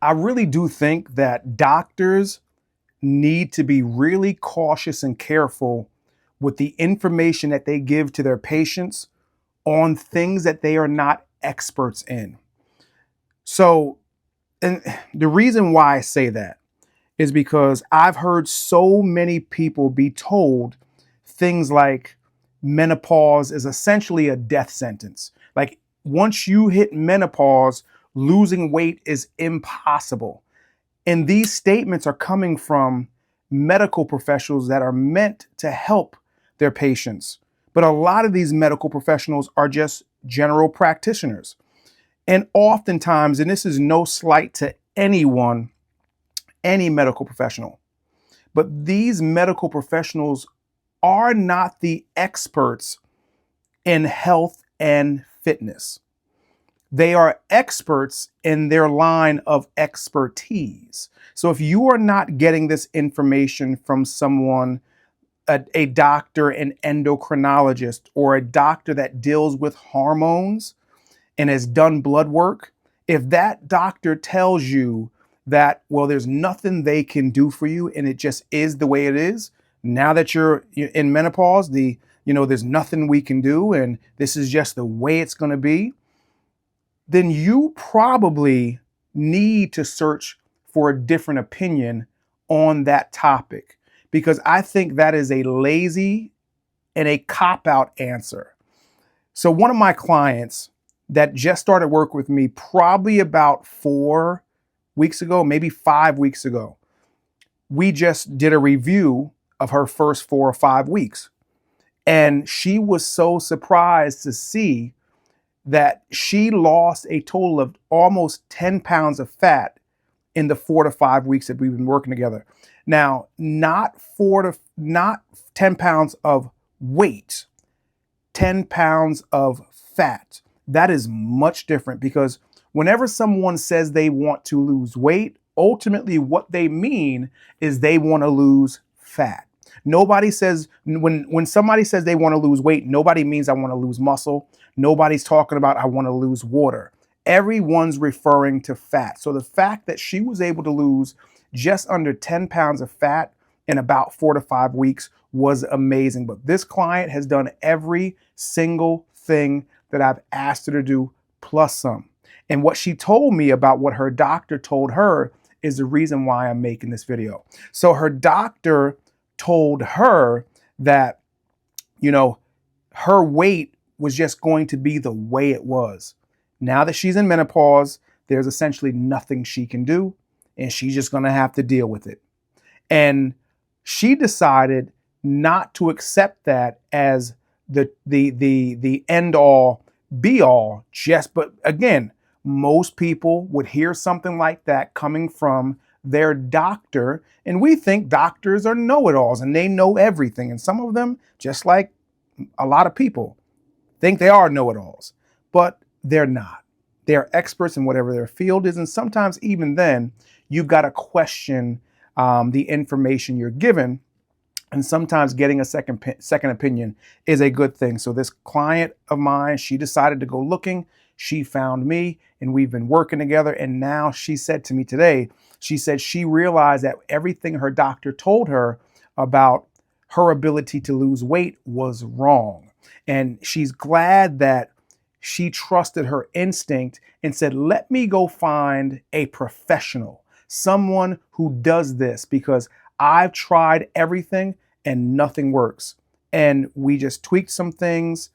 I really do think that doctors need to be really cautious and careful with the information that they give to their patients on things that they are not experts in. So, and the reason why I say that is because I've heard so many people be told things like menopause is essentially a death sentence. Like once you hit menopause, losing weight is impossible. And these statements are coming from medical professionals that are meant to help their patients. But a lot of these medical professionals are just general practitioners. And oftentimes, and this is no slight to anyone, any medical professional, but these medical professionals are not the experts in health and fitness. They are experts in their line of expertise. So if you are not getting this information from someone, a doctor, an endocrinologist, or a doctor that deals with hormones and has done blood work, if that doctor tells you that, well, there's nothing they can do for you and it just is the way it is, now that you're in menopause, there's nothing we can do and this is just the way it's going to be, then you probably need to search for a different opinion on that topic, because I think that is a lazy and a cop-out answer. So one of my clients that just started work with me probably about 4 weeks ago, maybe 5 weeks ago, we just did a review of her first 4 or 5 weeks. And she was so surprised to see that she lost a total of almost 10 pounds of fat in the 4 to 5 weeks that we've been working together. Now, not 10 pounds of weight, 10 pounds of fat. That is much different, because whenever someone says they want to lose weight, ultimately what they mean is they want to lose fat. Nobody says, when somebody says they want to lose weight, nobody means I want to lose muscle. Nobody's talking about I want to lose water. Everyone's referring to fat. So the fact that she was able to lose just under 10 pounds of fat in about 4 to 5 weeks was amazing. But this client has done every single thing that I've asked her to do, plus some. And what she told me about what her doctor told her is the reason why I'm making this video. So her doctor told her that, her weight was just going to be the way it was. Now that she's in menopause, there's essentially nothing she can do, and she's just going to have to deal with it. And she decided not to accept that as the end all be all. But again, most people would hear something like that coming from their doctor, and we think doctors are know-it-alls and they know everything. And some of them, just like a lot of people, think they are know-it-alls, but they're not. They're experts in whatever their field is, and sometimes even then, you've got to question the information you're given. And sometimes getting a second opinion is a good thing. So this client of mine, she decided to go looking. She found me and we've been working together. And now she said to me today, she said she realized that everything her doctor told her about her ability to lose weight was wrong. And she's glad that she trusted her instinct and said, let me go find a professional, someone who does this, because I've tried everything and nothing works. And we just tweaked some things.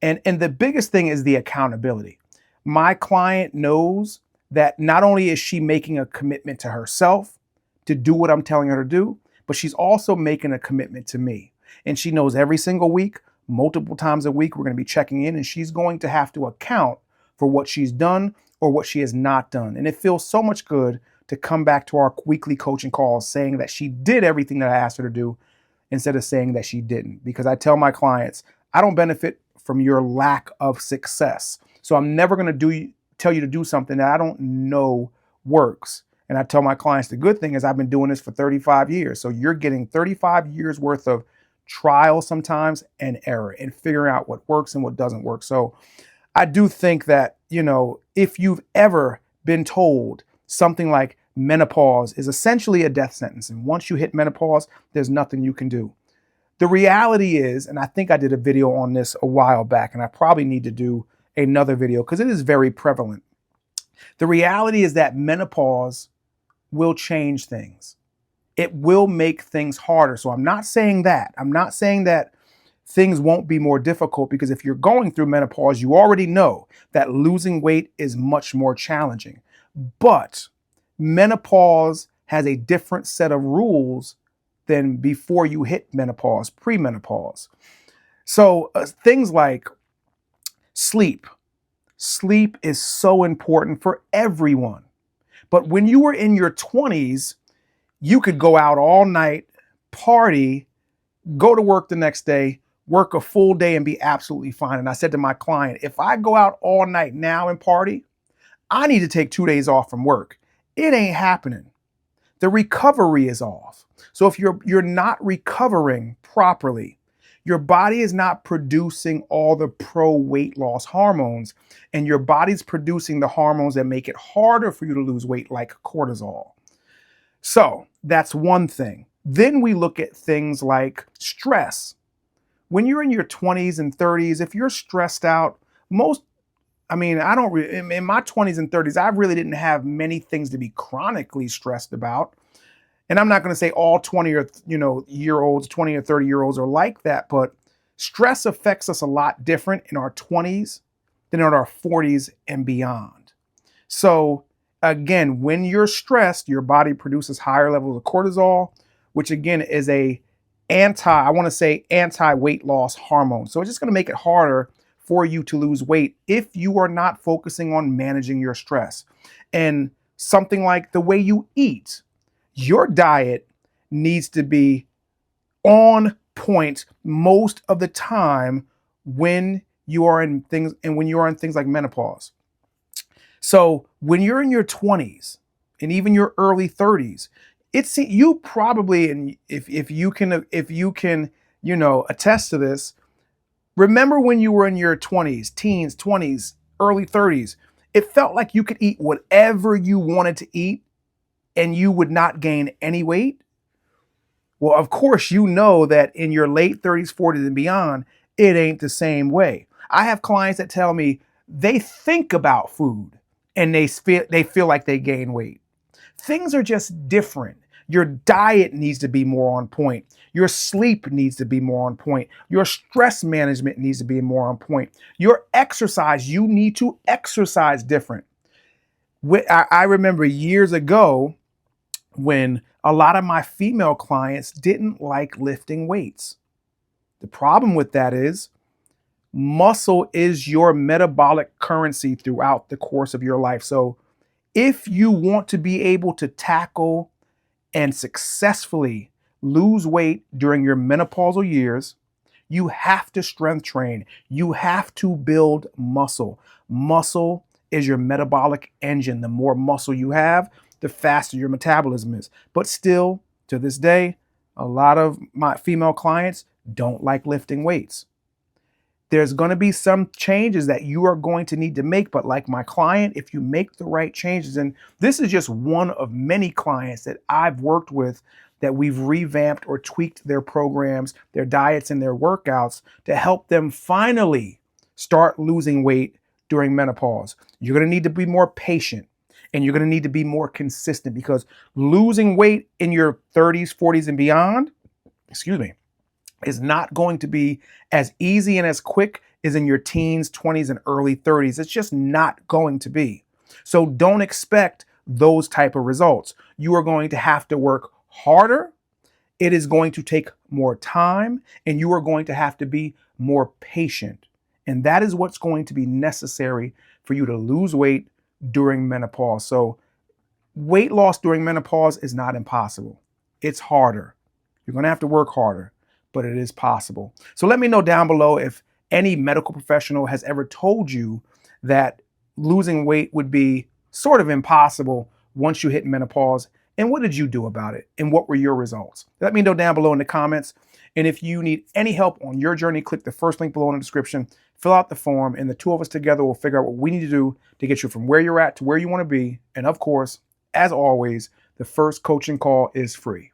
And the biggest thing is the accountability. My client knows that not only is she making a commitment to herself to do what I'm telling her to do, but she's also making a commitment to me. And she knows every single week, multiple times a week, we're going to be checking in, and she's going to have to account for what she's done or what she has not done. And it feels so much good to come back to our weekly coaching calls saying that she did everything that I asked her to do instead of saying that she didn't. Because I tell my clients, I don't benefit from your lack of success. So I'm never going to tell you to do something that I don't know works. And I tell my clients, the good thing is I've been doing this for 35 years. So you're getting 35 years worth of trial sometimes and error and figuring out what works and what doesn't work. So I do think that, if you've ever been told something like menopause is essentially a death sentence. And once you hit menopause, there's nothing you can do. The reality is, and I think I did a video on this a while back, and I probably need to do another video because it is very prevalent. The reality is that menopause will change things. It will make things harder. So I'm not saying that. I'm not saying that things won't be more difficult, because if you're going through menopause, you already know that losing weight is much more challenging. But menopause has a different set of rules than before you hit menopause, premenopause. So things like sleep. Sleep is so important for everyone. But when you were in your 20s, you could go out all night, party, go to work the next day, work a full day and be absolutely fine. And I said to my client, if I go out all night now and party, I need to take 2 days off from work. It ain't happening. The recovery is off. So if you're not recovering properly, your body is not producing all the pro weight loss hormones, and your body's producing the hormones that make it harder for you to lose weight, like cortisol. So that's one thing. Then we look at things like stress. When you're in your 20s and 30s, if you're stressed out, in my 20s and 30s, I really didn't have many things to be chronically stressed about. And I'm not going to say all 20 or year olds, 20 or 30 year olds are like that, but stress affects us a lot different in our 20s than in our 40s and beyond. So again, when you're stressed, your body produces higher levels of cortisol, which again is anti-weight loss hormone. So it's just going to make it harder for you to lose weight if you are not focusing on managing your stress. And something like the way you eat, your diet needs to be on point most of the time when you are in things like menopause. So when you're in your 20s and even your early 30s, it's you probably, and if you can attest to this, remember when you were in your 20s, teens, 20s, early 30s, it felt like you could eat whatever you wanted to eat and you would not gain any weight. Well, of course, you know that in your late 30s, 40s, and beyond, it ain't the same way. I have clients that tell me they think about food and they feel like they gain weight. Things are just different. Your diet needs to be more on point. Your sleep needs to be more on point. Your stress management needs to be more on point. Your exercise, you need to exercise different. I remember years ago when a lot of my female clients didn't like lifting weights. The problem with that is muscle is your metabolic currency throughout the course of your life. So if you want to be able to tackle and successfully lose weight during your menopausal years, you have to strength train. You have to build muscle. Muscle is your metabolic engine. The more muscle you have, the faster your metabolism is. But still, to this day, a lot of my female clients don't like lifting weights. There's going to be some changes that you are going to need to make. But like my client, if you make the right changes, and this is just one of many clients that I've worked with that we've revamped or tweaked their programs, their diets, and their workouts to help them finally start losing weight during menopause. You're going to need to be more patient and you're going to need to be more consistent, because losing weight in your 30s, 40s, and beyond, is not going to be as easy and as quick as in your teens, 20s, and early 30s. It's just not going to be. So don't expect those type of results. You are going to have to work harder. It is going to take more time, and you are going to have to be more patient. And that is what's going to be necessary for you to lose weight during menopause. So weight loss during menopause is not impossible. It's harder. You're going to have to work harder, but it is possible. So let me know down below if any medical professional has ever told you that losing weight would be sort of impossible once you hit menopause, and what did you do about it, and what were your results? Let me know down below in the comments. And if you need any help on your journey, click the first link below in the description, fill out the form, and the two of us together will figure out what we need to do to get you from where you're at to where you want to be. And of course, As always, the first coaching call is free.